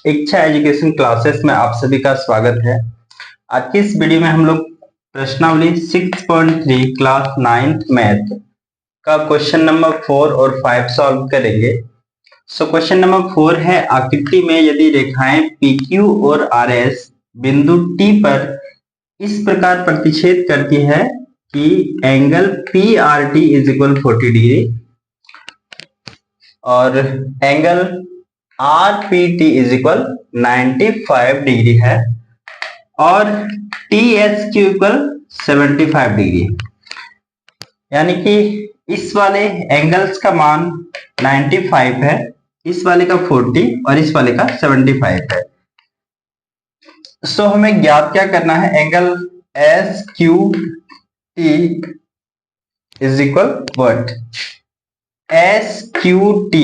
इच्छा education classes में आप सभी का स्वागत है। आज की इस वीडियो में हम लोग प्रश्नावली 6.3 क्लास 9th मैथ का क्वेश्चन नंबर 4 और 5 सॉल्व करेंगे। क्वेश्चन नंबर 4 है, आकृति में यदि रेखाएं PQ और RS बिंदु T पर इस प्रकार प्रतिच्छेद करती है कि angle PRT is equal 40 degree और angle RPT is equal 95 degree है और TSQ इक्वल 75 डिग्री, यानी कि इस वाले एंगल्स का मान 95 है, इस वाले का 40 और इस वाले का 75 है। हमें ज्ञात क्या करना है, angle SQT is equal what, SQT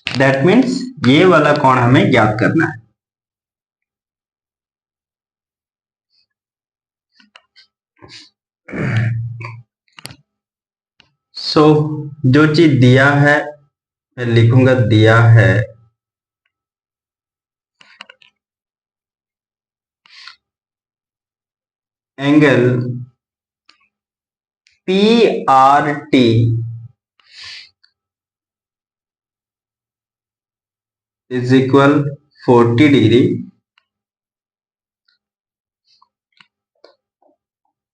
that means ये वाला कोण हमें ज्ञात करना है। जो चीज दिया है मैं लिखूंगा, दिया है angle PRT is equal 40 degree,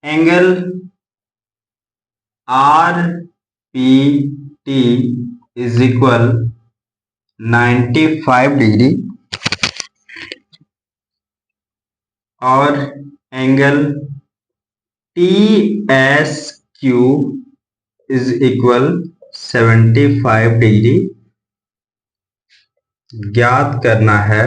angle RPT is equal 95 degree और angle TSQ is equal 75 degree ज्ञात करना है।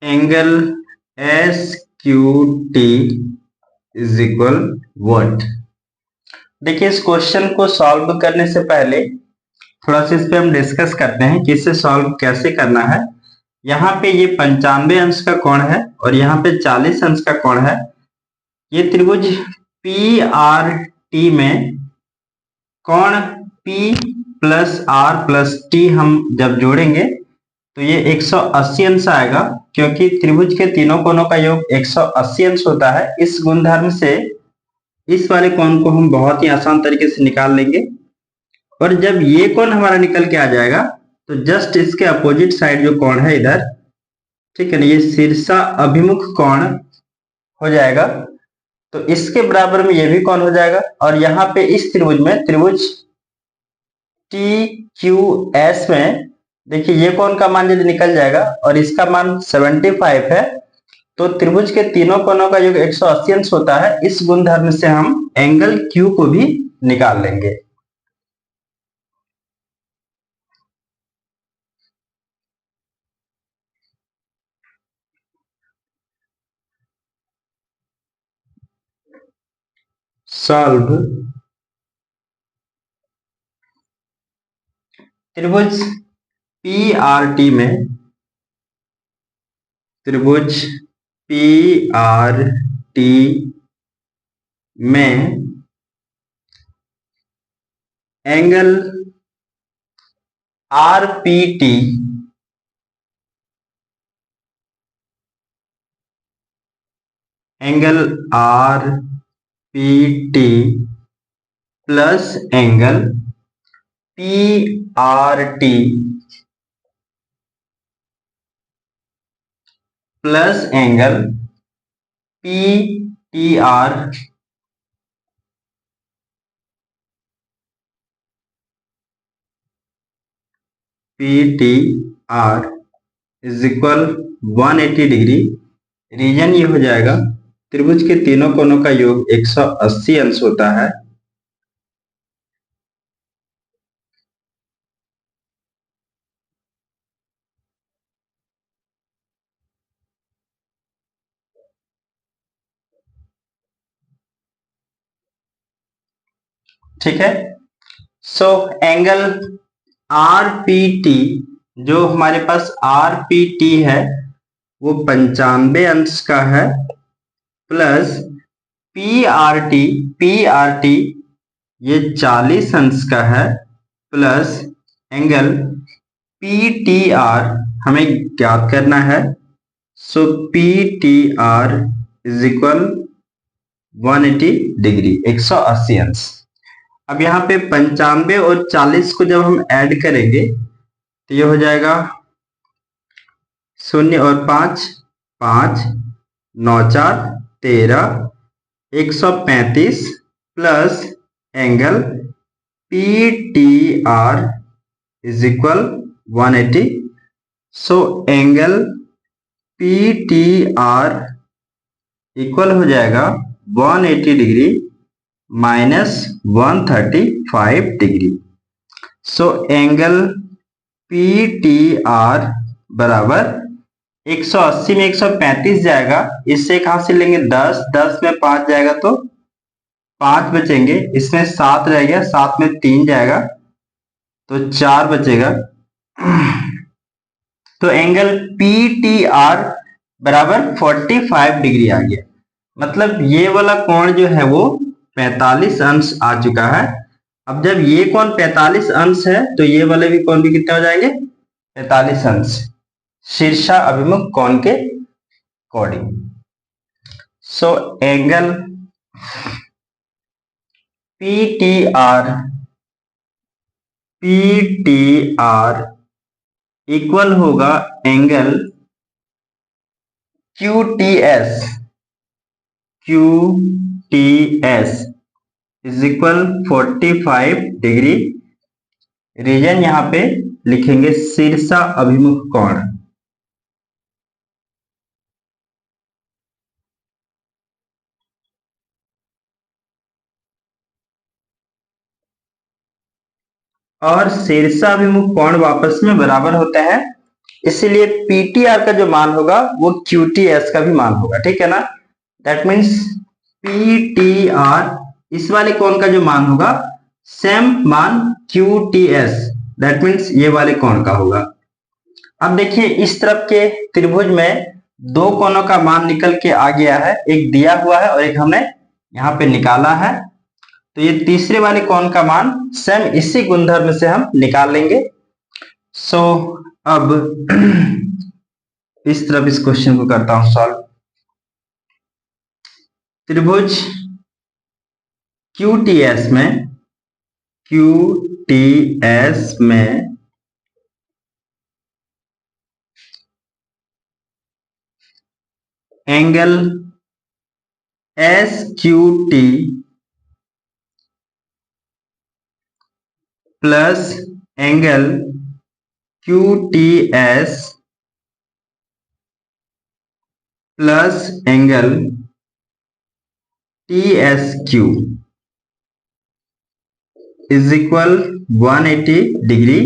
Angle SQT is equal what. देखिए, इस क्वेश्चन को सॉल्व करने से पहले थोड़ा सा इस पे हम डिस्कस करते हैं कि इसे सॉल्व कैसे करना है। यहाँ पे ये 95 अंश का कोण है और यहाँ पे 40 अंश का कोण है। ये त्रिभुज PRT में कोण P plus R plus T हम जब जोड़ेंगे तो ये 180 अंश आएगा, क्योंकि त्रिभुज के तीनों कोणों का योग 180 अंश होता है। इस गुणधर्म से इस वाले कोण को हम बहुत ही आसान तरीके से निकाल लेंगे और जब ये कोण हमारा निकल के आ जाएगा तो जस्ट इसके अपोजिट साइड जो कोण है इधर, ठीक है ना, ये शीर्षा अभिमुख कोण हो जाएगा, तो इसके बराबर में ये भी कोण हो जाएगा। और यहाँ पे इस त्रिभुज में, त्रिभुज TQS में देखिए, ये कोण का मान यदि निकल जाएगा और इसका मान 75 है, तो त्रिभुज के तीनों कोणों का योग 180 अंश होता है। इस गुणधर्म से हम एंगल Q को भी निकाल लेंगे। सॉल्व त्रिभुज PRT में, त्रिभुज PRT में angle RPT plus angle PRT plus angle PTR is equal 180 degree. Reason ये हो जाएगा, त्रिभुज के तीनों कोणों का योग 180 अंश होता है। ठीक है, एंगल RPT, जो हमारे पास RPT है वो 95 अंश का है, प्लस पी आर टी ये 40 अंश का है, plus angle P T R हमें ज्ञात करना है। So P T R is equal 180 degree, 180 अंश। अब यहाँ पे 95 और 40 को जब हम ऐड करेंगे तो ये हो जाएगा 0 और 5, 5 9 4 13, 135 plus angle P T R is equal 180। So angle P T R equal हो जाएगा 180 degree minus 135 degree. So angle P T are बराबर 180 में 135 जाएगा, इससे कहां से लेंगे 10, 10 में 5 जाएगा तो 5 बचेंगे, इसमें 7 रह गया, 7 में 3 जाएगा तो 4 बचेगा। तो एंगल पी टी आर बराबर 45 डिग्री आ गया। मतलब ये वाला कोण जो है वो 45 अंश आ चुका है। अब जब ये कोण 45 अंश है तो ये वाले भी कोण भी कितने हो जाएंगे 45 अंश, शीर्षा अभिमुख कोण के according. So angle P T R equal होगा angle Q T S is equal 45 degree. Reason यहां पे लिखेंगे शीर्षा अभिमुख कोण। और शीर्षाभिमुख कोण वापस में बराबर होता है, इसलिए पीटीआर का जो मान होगा वो क्यूटीएस का भी मान होगा, ठीक है ना। दैट मीन्स पीटीआर इस वाले कोण का जो मान होगा सेम मान क्यूटीएस, दैट मीन्स ये वाले कोण का होगा। अब देखिए इस तरफ के त्रिभुज में दो कोणों का मान निकल के आ गया है, एक दिया हुआ है और एक हमने यहाँ पे निकाला है। तो ये तीसरे वाले कोण का मान सेम इसी गुणधर्म से हम निकाल लेंगे। सो अब इस तरफ इस क्वेश्चन को करता हूं सॉल्व। त्रिभुज QTS में angle SQT plus angle QTS plus angle TSQ is equal 180 degree.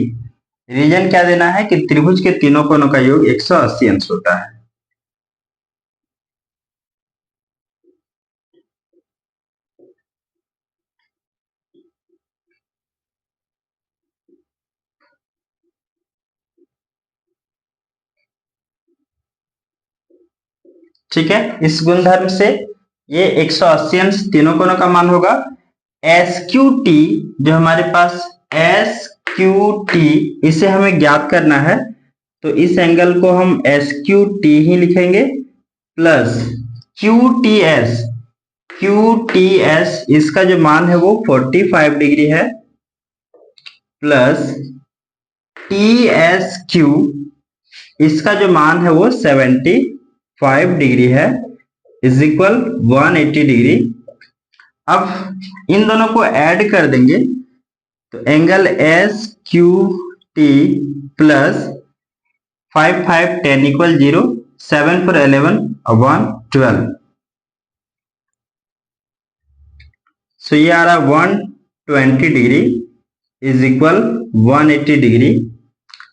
Reason क्या देना है कि त्रिभुज के तीनों कोणों का योग 180 अंश होता है। ठीक है, इस गुणधर्म से ये 180 अंश तीनों कोणों का मान होगा। SQT जो हमारे पास SQT इसे हमें ज्ञात करना है, तो इस एंगल को हम SQT ही लिखेंगे प्लस QTS इसका जो मान है वो 45 डिग्री है, प्लस TSQ इसका जो मान है वो 75 डिग्री है, इज इक्वल 180 डिग्री। अब इन दोनों को ऐड कर देंगे तो एंगल SQT प्लस 5 5 10 इक्वल 0, 7 4 11 1 12। सो ये आ रहा 120 degree is equal 180 degree.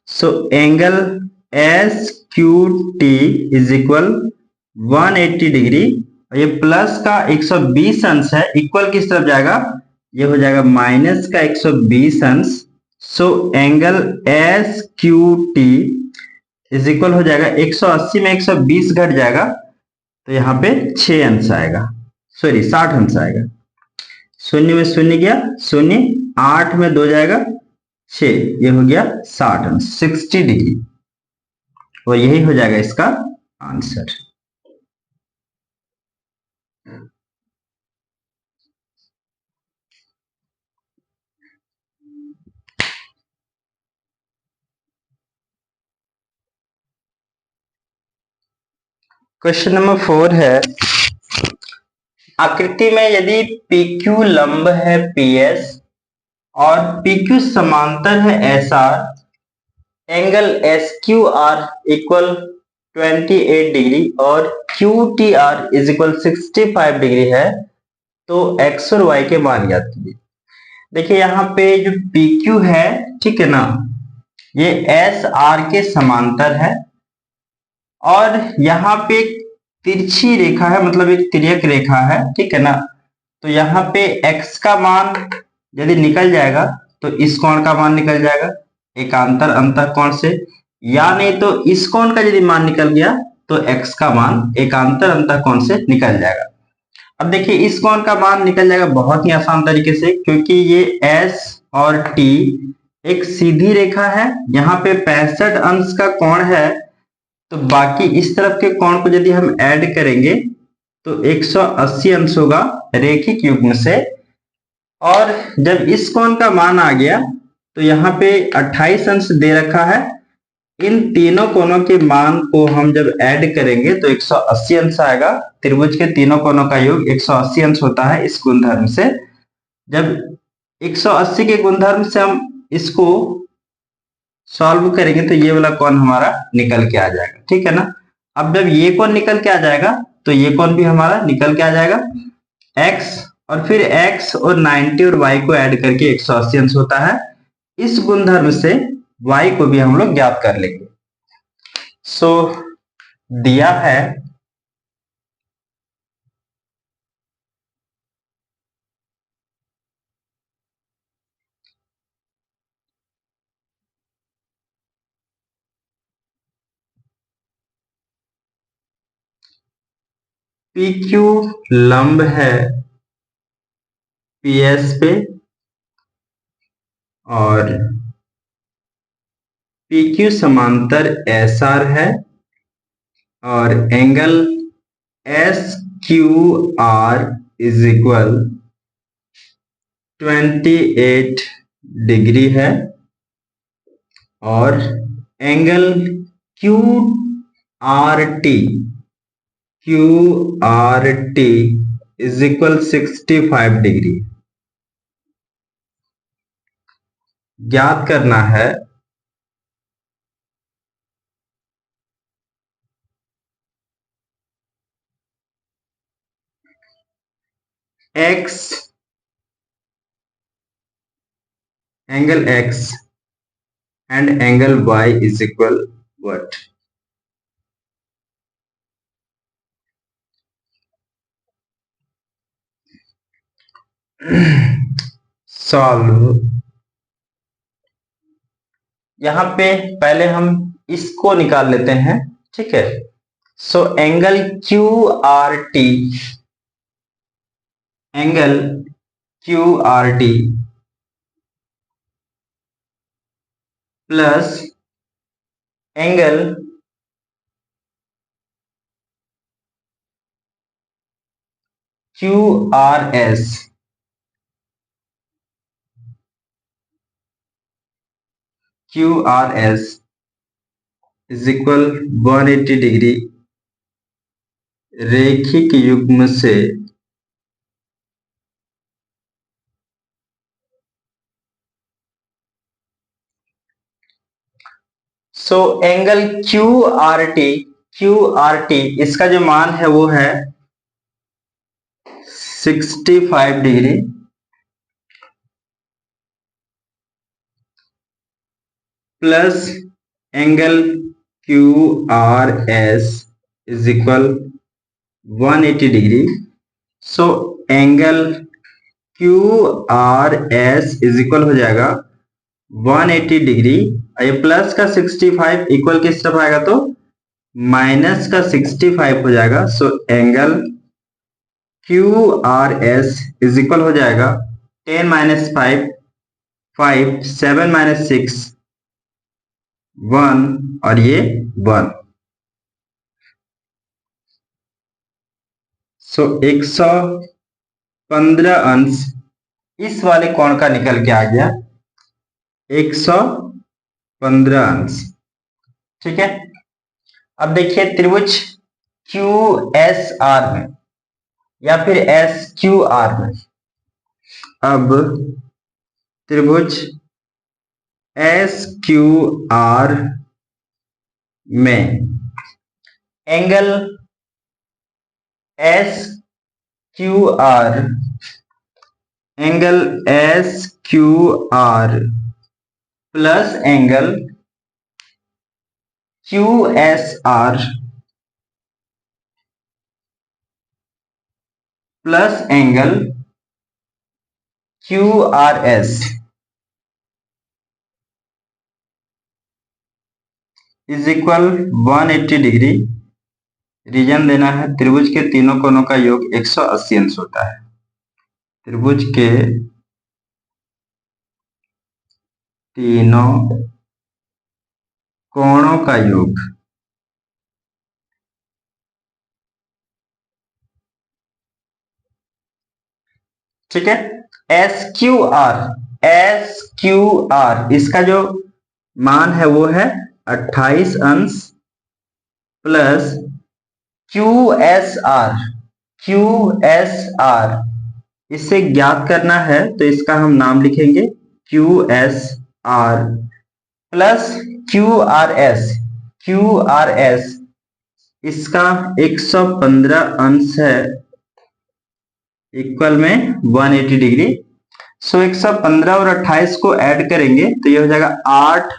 So angle SQT is equal 180 degree. ये प्लस का 120 अंश है, इक्वल किस तरफ जाएगा, ये हो जाएगा माइनस का 120 अंश। So angle SQT is equal हो जाएगा 180 में 120 घट जाएगा तो यहाँ पे 6 अंश आएगा। सॉरी 60 अंश आएगा। शून्य में शून्य गया, शून्य, 8 में 2 जाएगा 6, ये हो गया 60 अंश, 60 डिग्री, और यही हो जाएगा इसका आंसर। क्वेश्चन नंबर 4 है, आकृति में यदि PQ लंब है PS और PQ समांतर है SR, angle SQR equal 28 degree और QTR इज इक्वल 65 डिग्री है, तो X और Y के मान ज्ञात कीजिए। देखिए यहाँ पे जो PQ है, ठीक है ना, ये SR के समांतर है, और यहाँ पे एक तिरछी रेखा है, मतलब एक तिर्यक रेखा है, ठीक है ना। तो यहाँ पे x का मान यदि निकल जाएगा तो इस कोण का मान निकल जाएगा एकांतर अंतःकोण से, या नहीं तो इस कोण का यदि मान निकल गया तो x का मान एकांतर अंतःकोण से निकल जाएगा। अब देखिए इस कोण का मान निकल जाएगा बहुत ही आसान तरीके से, क्योंकि ये S और T एक सीधी रेखा है, यहाँ पे 65 अंश का कोण है, तो बाकी इस तरफ के कोण को यदि हम ऐड करेंगे तो 180 अंश होगा रेखिक युग्म से। और जब इस कोण का मान आ गया तो यहाँ पे 28 अंश दे रखा है, इन तीनों कोणों के मान को हम जब ऐड करेंगे तो 180 अंश आएगा। त्रिभुज के तीनों कोणों का योग 180 अंश होता है इस गुणधर्म से। जब 180 के गुणधर्म से हम इसको सॉल्व करेंगे तो ये वाला कोण हमारा निकल के आ जाएगा, ठीक है ना। अब जब ये कोण निकल के आ जाएगा तो ये कोण भी हमारा निकल के आ जाएगा, x, और फिर x और 90 और y को ऐड करके 180 अंश होता है। इस गुणधर्म से y को भी हम लोग ज्ञात कर लेंगे। सो दिया है PQ लंब है PS पे और PQ समांतर SR है, और angle SQR is equal 28 degree है, और angle QRT is equal 65 degree. ज्ञात करना है x, angle x and angle y is equal what. Solve. यहां पे पहले हम इसको निकाल लेते हैं, ठीक है। So angle QRT, angle QRT plus angle QRS is equal 180 degree रेखिक युग्म से सो एंगल QRT इसका जो मान है वो है 65 degree plus angle QRS is equal 180 degree. So angle QRS is equal हो जाएगा 180 डिग्री, ये प्लस का 65 इक्वल किस तरफ आएगा तो माइनस का 65 हो जाएगा। So angle QRS is equal हो जाएगा 10 माइनस 5, 5, 7 माइनस 6, 1 और ये 1। सो 115 अंश इस वाले कोण का निकल के आ गया 115 अंश। ठीक है, अब देखिए त्रिभुज QSR में या फिर SQR में, अब त्रिभुज SQR में angle SQR plus angle QSR plus angle QRS is equal 180 degree. Reason देना है त्रिभुज के तीनों कोणों का योग 180 अंश होता है। त्रिभुज के तीनों कोणों का योग ठीक है। SQR इसका जो मान है वो है 28 अंश प्लस QSR इसे ज्ञात करना है तो इसका हम नाम लिखेंगे QSR प्लस QRS इसका 115 अंश है इक्वल में 180 डिग्री। सो 115 और 28 को ऐड करेंगे तो ये हो जाएगा 8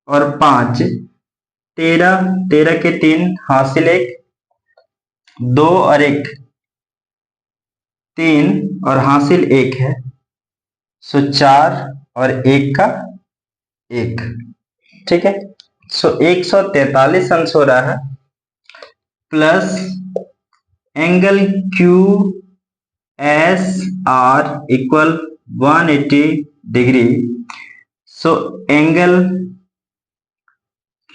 और 5 13, 13 के 3 हासिल 1, 2 और 1 3 और हासिल 1 है। सो 4 और 1 का 1। ठीक है, सो 143 अंश हो रहा है plus angle QSR equal 180 degree. So angle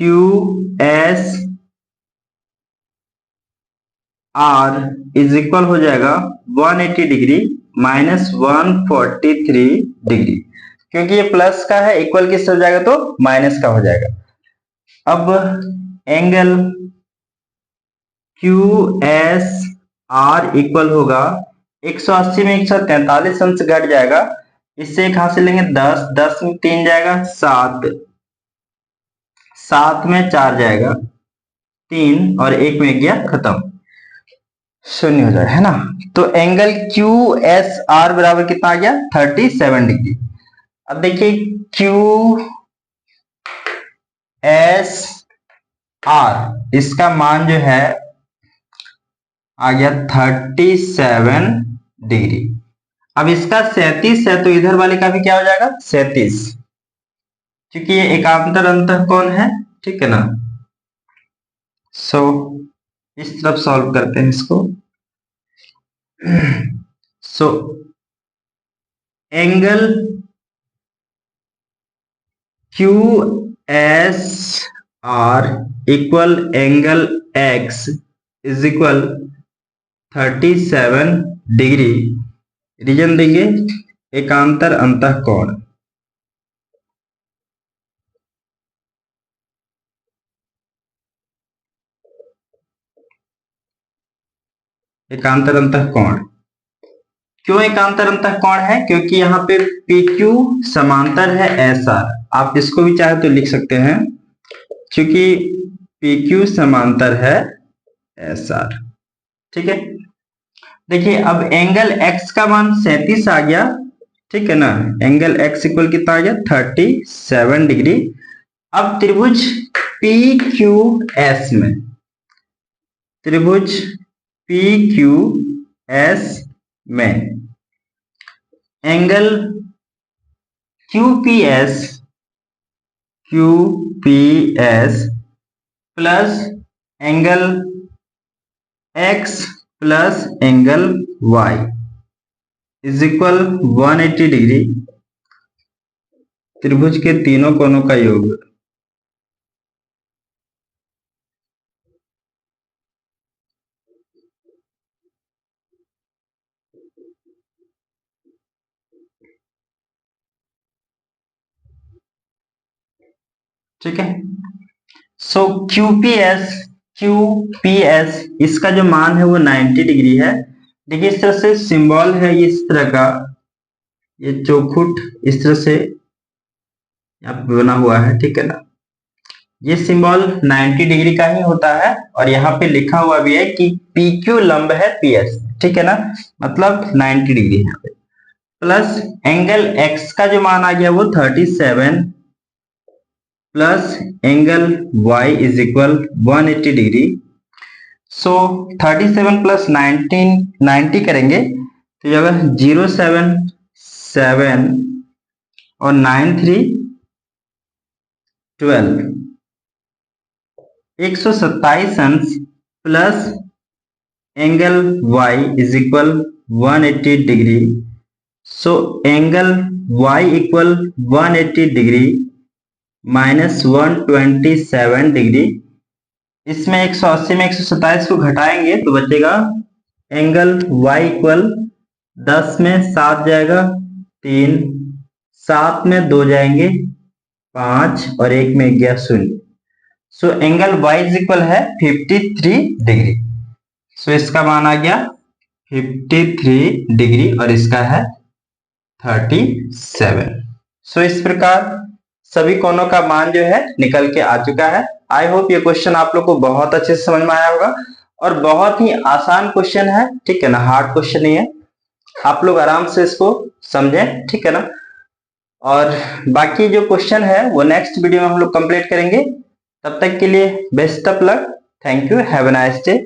QSR is equal हो जाएगा 180 डिग्री माइनस 143 डिग्री, क्योंकि ये प्लस का है इक्वल किस हो जाएगा तो माइनस का हो जाएगा। अब एंगल QSR इक्वल होगा 180 में 143 अंश घट जाएगा, इससे एक हासिल लेंगे 10, 10 में 3 जाएगा 7, 7 में 4 जाएगा 3 और 1 में गया खत्म, शून्य हो जाएगा, है ना। तो एंगल QSR बराबर कितना आ गया 37 डिग्री। अब देखिए QSR इसका मान जो है आ गया 37 डिग्री। अब इसका 37 है तो इधर वाले का भी क्या हो जाएगा 37, क्योंकि ये एकांतर अंतःकोण है। ठीक है ना। सो इस तरफ सॉल्व करते हैं इसको। So angle QSR equal angle X is equal 37 degree. Reason देंगे एकांतर अंतःकोण। एकांतर अंतःकोण क्यों एकांतर अंतःकोण है? क्योंकि यहाँ पे PQ समांतर है SR। आप इसको भी चाहे तो लिख सकते हैं, क्योंकि PQ समांतर है SR। ठीक है, देखिए अब एंगल X का मान 37 आ गया। ठीक है ना, एंगल X इक्वल कितना आ गया 37 डिग्री। अब त्रिभुज PQS में, त्रिभुज PQS में angle QPS plus angle X plus angle y is equal 180 degree, त्रिभुज के तीनों कोनों का योग। ठीक है, सो QPS इसका जो मान है वो 90 डिग्री है। देखिए इस तरह से सिंबल है, इस तरह का, ये चौखुट इस तरह से यहाँ पे बना हुआ है, ठीक है ना। ये सिंबल 90 डिग्री का ही होता है और यहाँ पे लिखा हुआ भी है कि PQ लंब है PS, ठीक है ना, मतलब 90 डिग्री है। प्लस एंगल X का जो मान आ गया वो 37 plus angle Y is equal 180 degree. So 37 plus 90 करेंगे तो ये 077 और 93 12 127 अंश plus angle Y is equal 180 degree. So angle Y equal 180 degree minus 127 degree. इसमें 180 में 127 को घटाएंगे तो बचेगा एंगल Y इक्वल 10 में 7 जाएगा 3, 7 में 2 जाएंगे 5 और 1 में गया 0। So angle Y is equal है 53 डिग्री। सो इसका मान आ गया 53 डिग्री और इसका है 37। सो इस प्रकार सभी कोनों का मान जो है निकल के आ चुका है। आई होप ये क्वेश्चन आप लोग को बहुत अच्छे से समझ में आया होगा और बहुत ही आसान क्वेश्चन है, ठीक है ना, हार्ड क्वेश्चन नहीं है। आप लोग आराम से इसको समझें, ठीक है ना। और बाकी जो क्वेश्चन है वो नेक्स्ट वीडियो में हम लोग कंप्लीट करेंगे। तब तक के लिए best of luck, thank you, have a nice day.